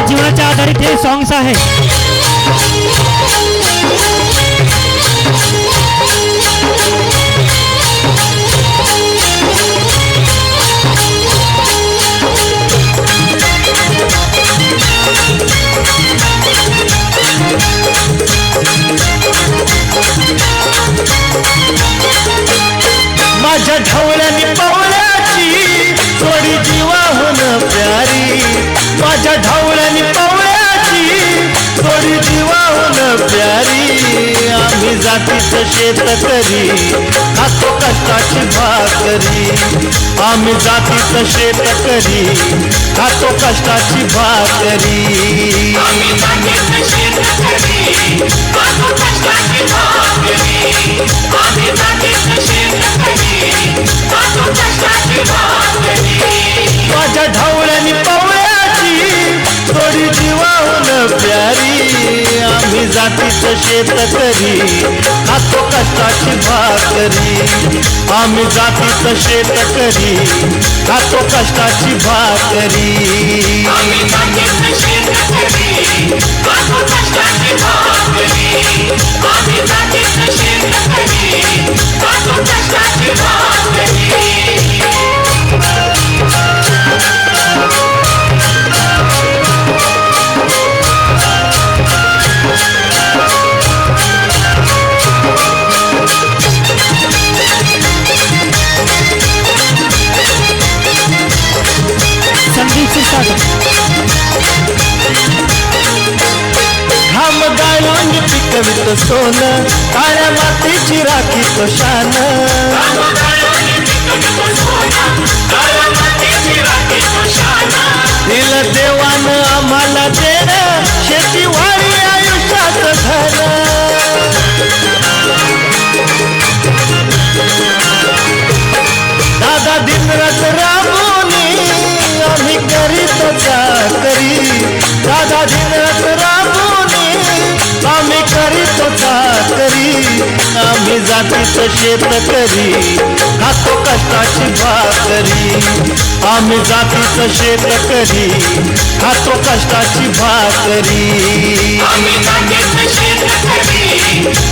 जीवनाच्या आधारित हे सॉंग्स आहे. माझ्या ढवळ्यानी पवळ्याची थोडी जीवाहून प्यारी, माझ्या ढवळ्यानी पवळ्याची थोडी जीवाहून प्यारी. आम्ही जातीचं शेतकरी खातो कष्टाची भाकरी, आम्ही जातीचं शेतकरी खातो कष्टाची भाकरी. आम्ही जातीचं शेतकरी खातो कष्टाची भाकरी, आम्ही जातीचं शेतकरी खातो कष्टाची भाकरी. माझ्या ढवळ्यानी पवळ्याची थोडी जीवाहून प्यारी, आम्ही जातीचं शेतकरी खातो कष्टाची भाकरी, आम्ही जातीचं शेतकरी खातो कष्टाची भाकरी. आम्ही जातीचं शेतकरी खातो कष्टाची भाकरी, आम्ही जातीचं शेतकरी खातो कष्टाची भाकरी. संदीप शिरसाट. घाम गाळून पिकवित सोनं, काळ्या मातीची राखी तो शान. दिल देवानं आम्हाला देणं, शेतीवाडी आयुष्यात धन. दादा दिनरात राबूनी आम्ही करीत चाकरी, दादा दिनरात राबूनी आम्ही करीत चाकरी. आम्ही जातीचं शेतकरी खातो कष्टाची भाकरी, आम्ही जातीचं शेतकरी खातो कष्टाची भाकरी. आम्ही जातीचं शेतकरी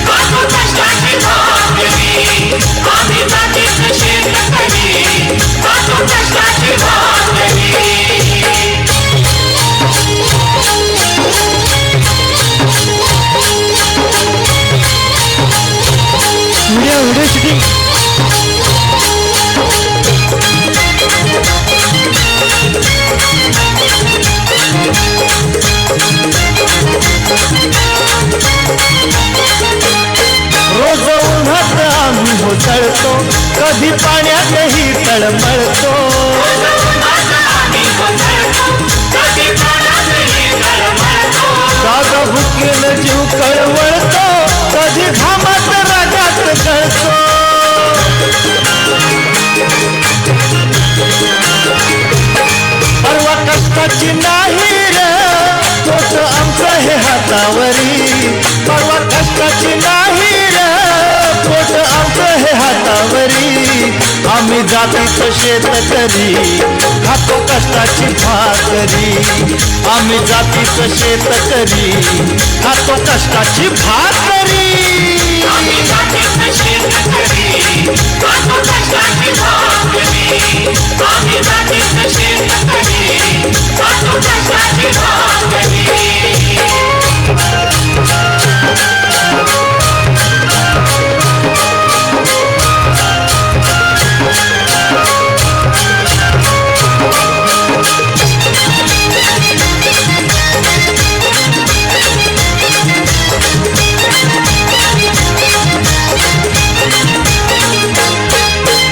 खातो कष्टाची भाकरी, आम्ही जातीचं शेतकरी खातो कष्टाची भाकरी. Video shooting. रोज उन्हात आम्ही होतळतो, कधी पाण्यातही तळमळतो. दादा भुकेनं जीव कळवळतो, कधी घामात रागात कळतो. परवा कष्टाची नाही रे तोच आमचं हे हातावरी, परवा कष्टाची नाही रे तोच आमचं हे हातावरी. आम्ही जातीचं शेतकरी खातो कष्टाची भाकरी, आम्ही जातीचं शेतकरी खातो कष्टाची भाकरी. आम्ही जातीचं शेतकरी खातो कष्टाची भाकरी, आम्ही जातीचं शेतकरी खातो कष्टाची भाकरी.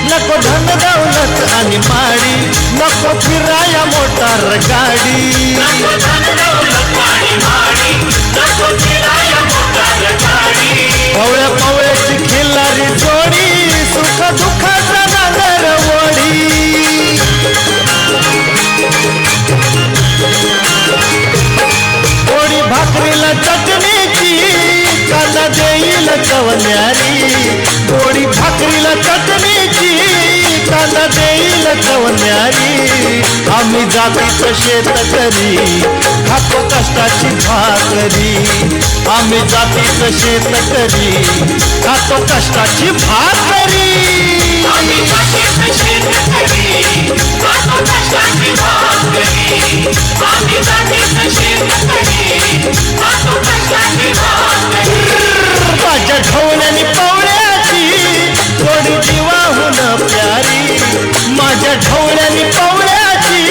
नको धन दौलत आणि माडी, नको फिराया मोटार गाडी. नको धन दौलत आणि माडी, नको फिराया मोटार गाडी. पवळ्या पवळ्याची खिल्लारी जोडी, सुख दुःखाचा नांगर वडी. पोळी भाकरीला चटणीची, कांदा देईल कवन्यारी. पोळी भाकरीला चटणीची, कांदा देईल चव न्यारी आम्ही जातीचं शेतकरी खातो कष्टाची भाकरी आम्ही जातीचं शेतकरी खातो कष्टाची भाकरी आम्ही जातीचं शेतकरी खातो कष्टाची भाकरी आम्ही जातीचं शेतकरी खातो कष्टाची भाकरी माझ्या ढवळ्यानी पवळ्याची थोडी जीवाहून प्यारी माझ्या ढवळ्यानी पवळ्याची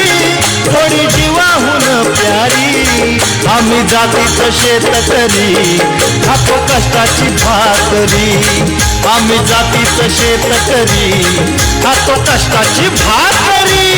थोडी जीवाहून प्यारी आम्ही जातीचं शेतकरी खातो कष्टाची भाकरी आम्ही जातीचं शेतकरी खातो कष्टाची भाकरी